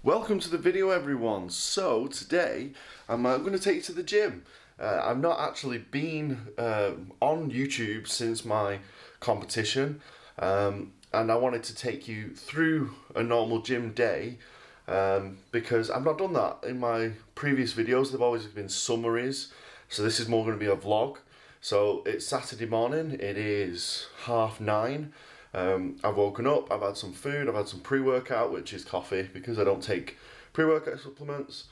Welcome to the video, everyone. So today I'm going to take you to the gym. I've not actually been on YouTube since my competition, and I wanted to take you through a normal gym day because I've not done that in my previous videos. They've always been summaries, so this is more going to be a vlog. So it's Saturday morning. It is 9:30. I've woken up, I've had some food, I've had some pre-workout, which is coffee, because I don't take pre-workout supplements.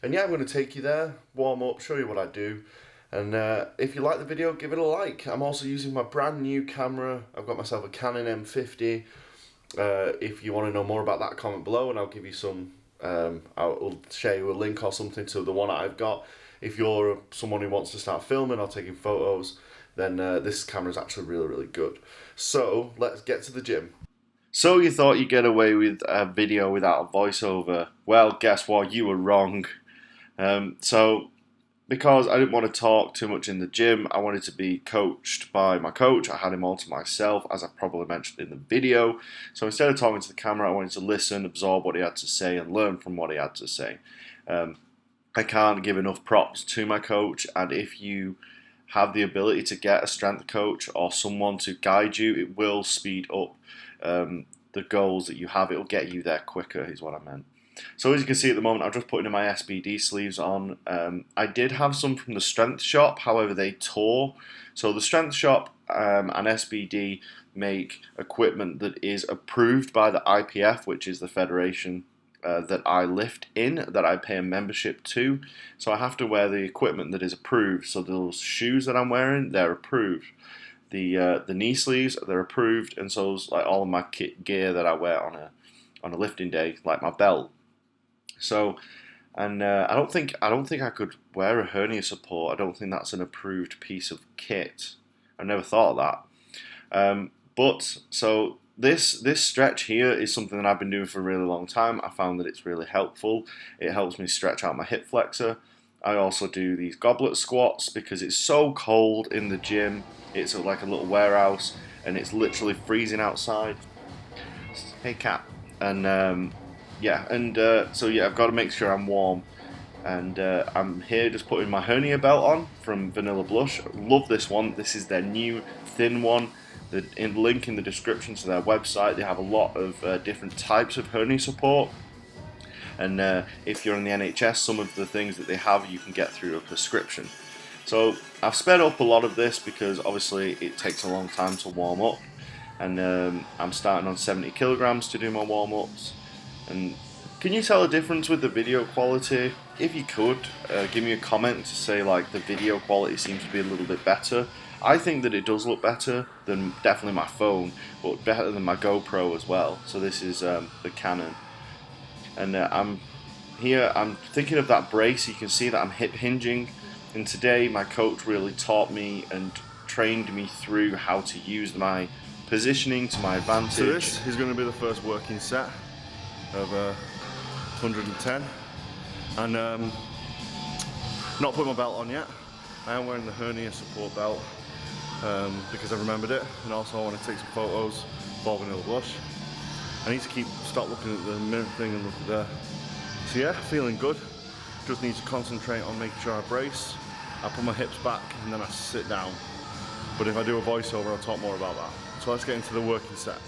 And yeah, I'm going to take you there, warm up, show you what I do. And if you like the video, give it a like. I'm also using my brand new camera. I've got myself a Canon M50. If you want to know more about that, comment below and I'll give you some, I'll share you a link or something to the one I've got. If you're someone who wants to start filming or taking photos, then this camera is actually really good. So let's get to the gym. So you thought you'd get away with a video without a voiceover? Well, guess what? You were wrong. So because I didn't want to talk too much in the gym, I wanted to be coached by my coach. I had him all to myself, as I probably mentioned in the video. So instead of talking to the camera, I wanted to listen, absorb what he had to say, and learn from what he had to say. I can't give enough props to my coach, and if you have the ability to get a strength coach or someone to guide you, it will speed up the goals that you have. It will get you there quicker, is what I meant. So as you can see at the moment, I'm just putting in my SBD sleeves on. I did have some from the Strength Shop, however they tore. So the Strength Shop and SBD make equipment that is approved by the IPF, which is the federation that I lift in, that I pay a membership to. So I have to wear the equipment that is approved. So those shoes that I'm wearing, they're approved. The knee sleeves, they're approved, and so is like all of my kit gear that I wear on a lifting day, like my belt. So, and I don't think I could wear a hernia support. I don't think that's an approved piece of kit. I never thought of that. But so this stretch here is something that I've been doing for a really long time. I found that it's really helpful. It helps me stretch out my hip flexor. I also do these goblet squats because it's so cold in the gym. It's like a little warehouse and it's literally freezing outside. Hey cat. And yeah, and so yeah, I've got to make sure I'm warm. And I'm here just putting my hernia belt on from Vanilla Blush. Love this one. This is their new thin one. The link in the description to their website. They have a lot of different types of hernia support. And if you're in the NHS, some of the things that they have you can get through a prescription. So I've sped up a lot of this because obviously it takes a long time to warm up. And I'm starting on 70 kilograms to do my warm-ups. And can you tell a difference with the video quality? If you could, give me a comment to say like the video quality seems to be a little bit better. I think that it does look better than definitely my phone, but better than my GoPro as well. So this is the Canon. And I'm thinking of that brace. You can see that I'm hip hinging. And today my coach really taught me and trained me through how to use my positioning to my advantage. So this is going to be the first working set of 110. And not put my belt on yet. I am wearing the hernia support belt because I remembered it, and also I want to take some photos for Vanilla Blush. I need to stop looking at the mirror thing and look at there. So yeah, feeling good. Just need to concentrate on making sure I brace. I put my hips back and then I sit down. But if I do a voiceover, I'll talk more about that. So let's get into the working set.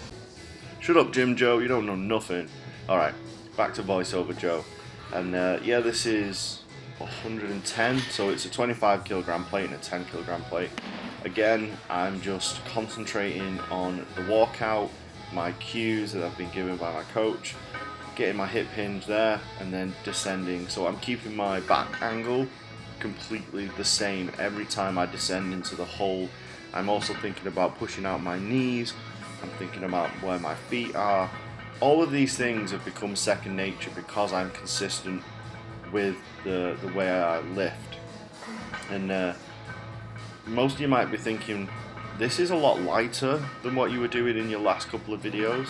Shut up, Gym Joe, you don't know nothing. Alright, back to voiceover Joe. And yeah, this is 110, so it's a 25 kilogram plate and a 10 kilogram plate. Again, I'm just concentrating on the walkout, my cues that I've been given by my coach, getting my hip hinge there, and then descending. So I'm keeping my back angle completely the same every time I descend into the hole. I'm also thinking about pushing out my knees. I'm thinking about where my feet are. All of these things have become second nature because I'm consistent with the way I lift. And most of you might be thinking, this is a lot lighter than what you were doing in your last couple of videos.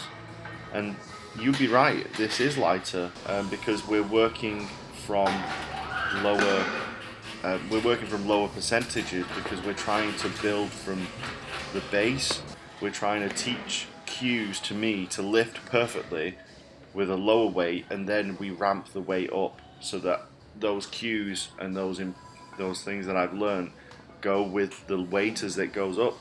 And you'd be right, this is lighter because we're working from lower percentages because we're trying to build from the base. We're trying to teach cues to me to lift perfectly with a lower weight, and then we ramp the weight up so that those cues and those things that I've learned go with the weight as it goes up.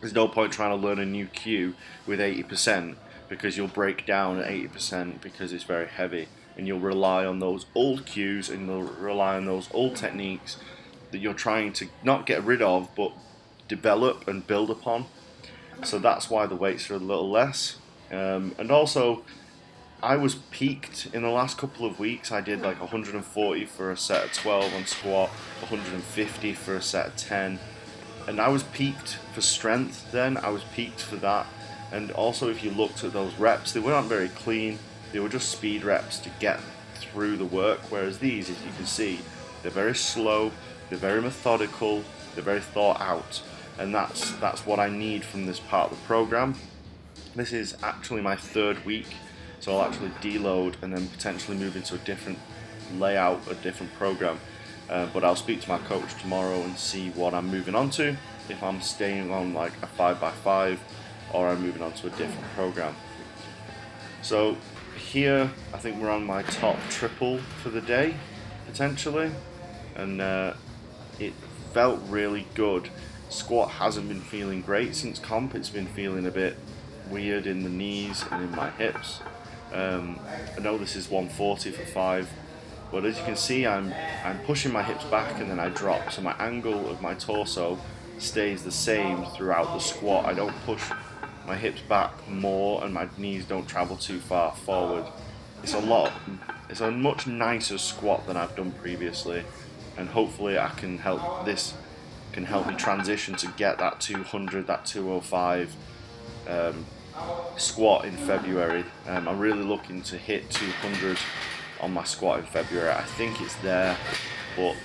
There's no point trying to learn a new cue with 80% because you'll break down at 80% because it's very heavy, and you'll rely on those old cues and you'll rely on those old techniques that you're trying to not get rid of but develop and build upon. So that's why the weights are a little less. And also, I was peaked in the last couple of weeks. I did like 140 for a set of 12 on squat, 150 for a set of 10. And I was peaked for strength then, I was peaked for that. And also if you looked at those reps, they weren't very clean. They were just speed reps to get through the work. Whereas these, as you can see, they're very slow, they're very methodical, they're very thought out. And that's what I need from this part of the program. This is actually my third week. So I'll actually deload and then potentially move into a different layout, a different program. But I'll speak to my coach tomorrow and see what I'm moving on to. If I'm staying on like a 5x5 or I'm moving on to a different program. So here I think we're on my top triple for the day, potentially. And it felt really good. Squat hasn't been feeling great since comp. It's been feeling a bit weird in the knees and in my hips. I know this is 140 for 5, but as you can see I'm pushing my hips back and then I drop, so my angle of my torso stays the same throughout the squat. I don't push my hips back more and my knees don't travel too far forward. It's a much nicer squat than I've done previously, and hopefully this can help me transition to get that 200, that 205 squat in February. I'm really looking to hit 200 on my squat in February. I think it's there, but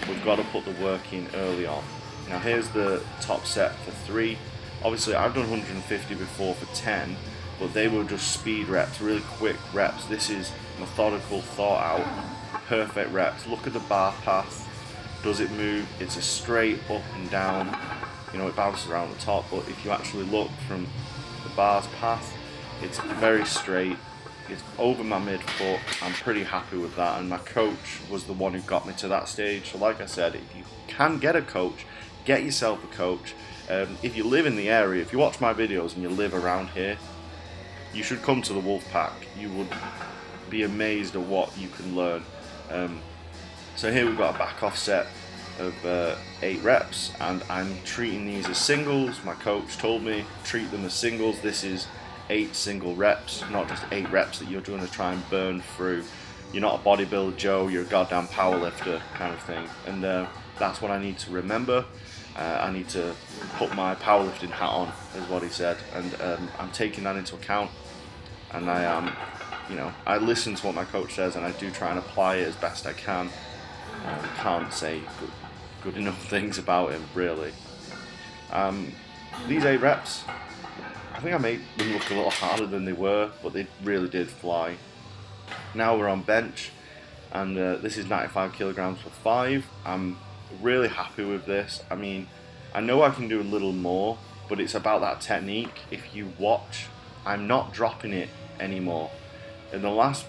we've got to put the work in early on. Now here's the top set for 3. Obviously I've done 150 before for 10, but they were just speed reps, really quick reps. This is methodical, thought out, perfect reps. Look at the bar path. Does it move? It's a straight up and down. It bounces around the top, but if you actually look from the bar's path, it's very straight. It's over my midfoot. I'm pretty happy with that, and my coach was the one who got me to that stage. So like I said, if you can get a coach, get yourself a coach. If you live in the area, if you watch my videos and you live around here, you should come to the Wolfpack. You would be amazed at what you can learn. So here we've got a back off set of 8 reps, and I'm treating these as singles. My coach told me treat them as singles. This is 8 single reps, not just 8 reps that you're going to try and burn through. You're not a bodybuilder, Joe, you're a goddamn powerlifter kind of thing. And that's what I need to remember. I need to put my powerlifting hat on, is what he said, and I'm taking that into account. And I am, I listen to what my coach says, and I do try and apply it as best I can. Can't say good enough things about him, really. These 8 reps, I think I made them look a little harder than they were, but they really did fly. Now we're on bench, and this is 95 kilograms for 5. I'm really happy with this. I mean, I know I can do a little more, but it's about that technique. If you watch, I'm not dropping it anymore. In the last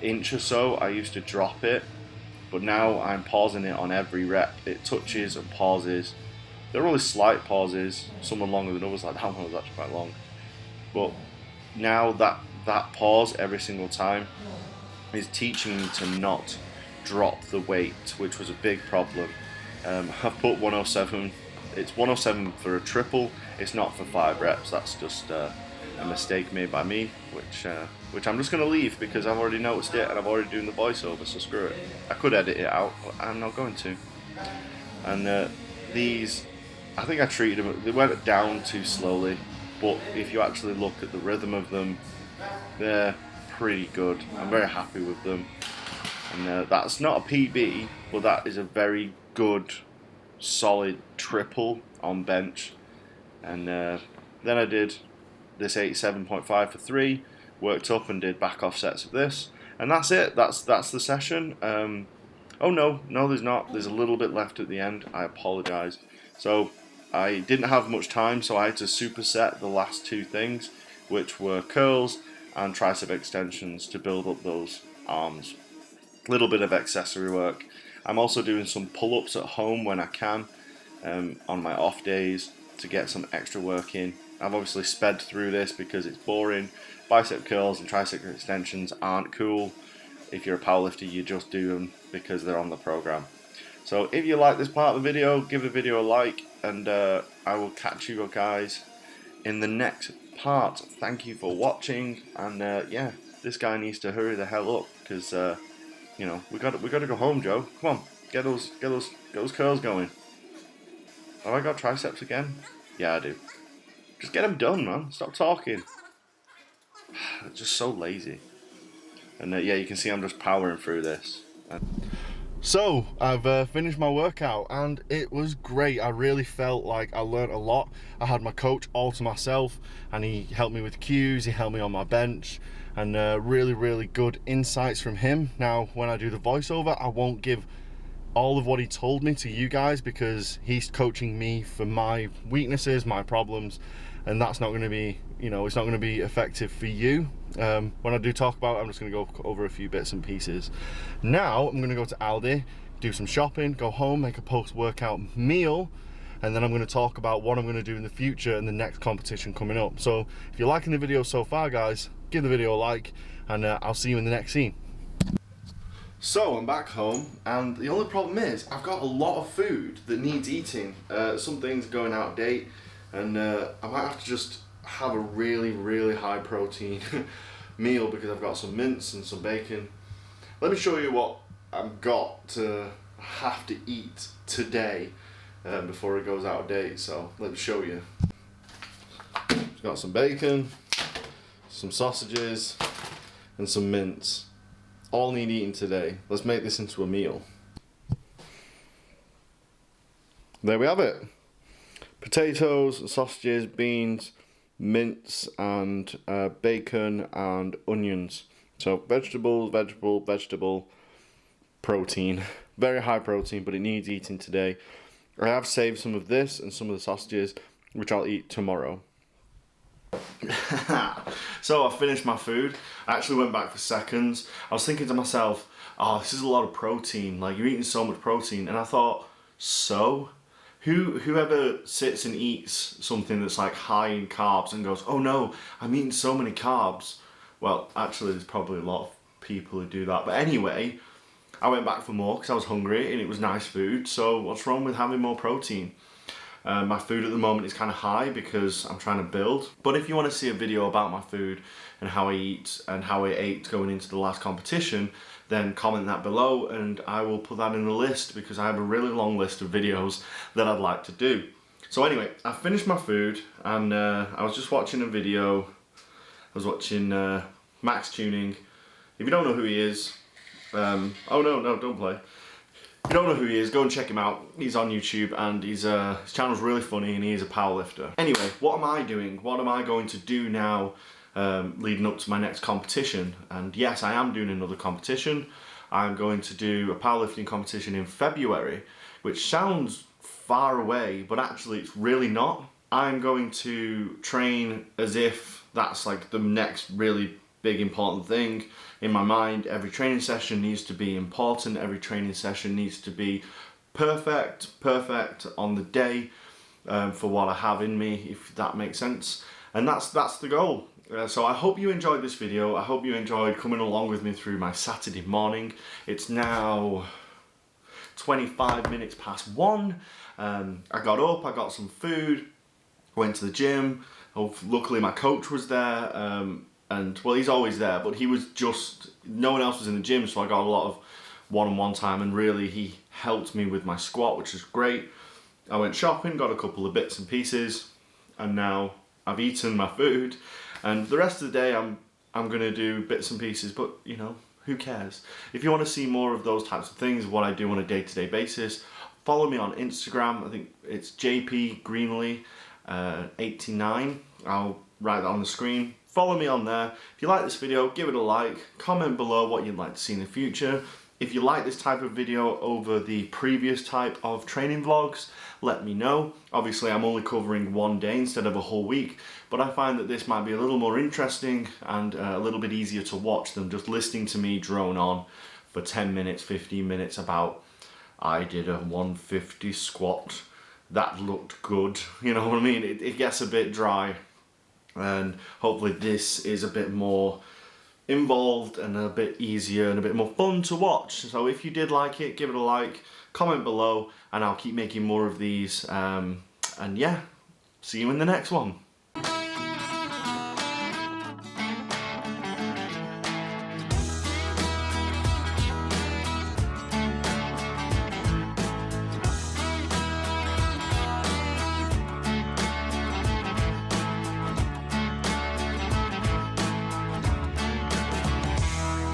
inch or so, I used to drop it, but now I'm pausing it on every rep. It touches and pauses. They're only slight pauses, some are longer than others, like that one was actually quite long. But now that pause every single time is teaching me to not drop the weight, which was a big problem. I've put 107, it's 107 for a triple, it's not for 5 reps, that's just a mistake made by me, which I'm just going to leave because I've already noticed it and I've already doing the voiceover, so screw it. I could edit it out, but I'm not going to. And these, I think I treated them, they went down too slowly, but if you actually look at the rhythm of them, they're pretty good. I'm very happy with them. And that's not a PB, but that is a very good, solid triple on bench. And then I did this 87.5 for 3, worked up and did back off sets of this, and that's it. That's the session. Oh no, there's not. There's a little bit left at the end. I apologise. So I didn't have much time, so I had to superset the last 2 things, which were curls and tricep extensions to build up those arms. A little bit of accessory work. I'm also doing some pull-ups at home when I can, on my off days, to get some extra work in. I've obviously sped through this because it's boring. Bicep curls and tricep extensions aren't cool. If you're a powerlifter, you just do them because they're on the program. So if you like this part of the video, give the video a like, and I will catch you guys in the next part. Thank you for watching, and yeah, this guy needs to hurry the hell up because you know, we got to go home, Joe. Come on, get those curls going. Have I got triceps again? Yeah, I do. Just get them done, man. Stop talking. Just so lazy. And yeah, you can see I'm just powering through this. So I've finished my workout and it was great. I really felt like I learned a lot. I had my coach all to myself, and he helped me with cues, he helped me on my bench, and really good insights from him. Now when I do the voiceover, I won't give all of what he told me to you guys because he's coaching me for my weaknesses, my problems, and that's not going to be, you know, it's not going to be effective for you. When I do talk about it, I'm just going to go over a few bits and pieces. Now I'm going to go to Aldi, do some shopping, go home, make a post-workout meal, and then I'm going to talk about what I'm going to do in the future and the next competition coming up. So if you're liking the video so far, guys, give the video a like, and I'll see you in the next scene. So I'm back home, and the only problem is I've got a lot of food that needs eating. Some things are going out of date, and I might have to just have a really high protein meal because I've got some mince and some bacon. Let me show you what I've got to have to eat today before it goes out of date. So let me show you. I've got some bacon, some sausages, and some mince. All need eating today. Let's make this into a meal. There we have it. Potatoes, sausages, beans, mince, and bacon and onions. So vegetable, protein. Very high protein, but it needs eating today. I have saved some of this and some of the sausages, which I'll eat tomorrow. So I finished my food. I actually went back for seconds. I was thinking to myself, oh, this is a lot of protein, like you're eating so much protein. And I thought, so whoever sits and eats something that's like high in carbs and goes, oh no, I'm eating so many carbs. Well, actually there's probably a lot of people who do that. But anyway, I went back for more because I was hungry and it was nice food. So what's wrong with having more protein? My food at the moment is kind of high because I'm trying to build. But if you want to see a video about my food and how I eat and how I ate going into the last competition, then comment that below and I will put that in the list because I have a really long list of videos that I'd like to do. So anyway, I finished my food and I was just watching a video. I was watching Max Tuning. If you don't know who he is, oh no, don't play. If you don't know who he is, go and check him out. He's on YouTube and his channel's really funny and he's a powerlifter. Anyway, what am I doing? What am I going to do now leading up to my next competition? And yes, I am doing another competition. I'm going to do a powerlifting competition in February, which sounds far away, but actually it's really not. I'm going to train as if that's like the next really big important thing. In my mind, every training session needs to be important. Every training session needs to be perfect on the day for what I have in me, if that makes sense. And that's the goal. So I hope you enjoyed this video. I hope you enjoyed coming along with me through my Saturday morning. It's now 25 minutes past 1. I got up, I got some food, went to the gym. Luckily my coach was there. And well, he's always there, but he was just, no one else was in the gym, so I got a lot of one-on-one time, and really he helped me with my squat, which is great. I went shopping, got a couple of bits and pieces, and now I've eaten my food, and the rest of the day I'm gonna do bits and pieces, but you know, who cares? If you want to see more of those types of things, what I do on a day-to-day basis, follow me on Instagram. I think it's JP Greenlee 89. I'll write that on the screen. Follow me on there. If you like this video, give it a like, comment below what you'd like to see in the future, If you like this type of video over the previous type of training vlogs, let me know. Obviously I'm only covering one day instead of a whole week, but I find that this might be a little more interesting and a little bit easier to watch than just listening to me drone on for 10 minutes, 15 minutes about I did a 150 squat, that looked good, you know what I mean? It gets a bit dry, and hopefully this is a bit more involved and a bit easier and a bit more fun to watch. So if you did like it, give it a like, comment below, and I'll keep making more of these. And yeah, see you in the next one.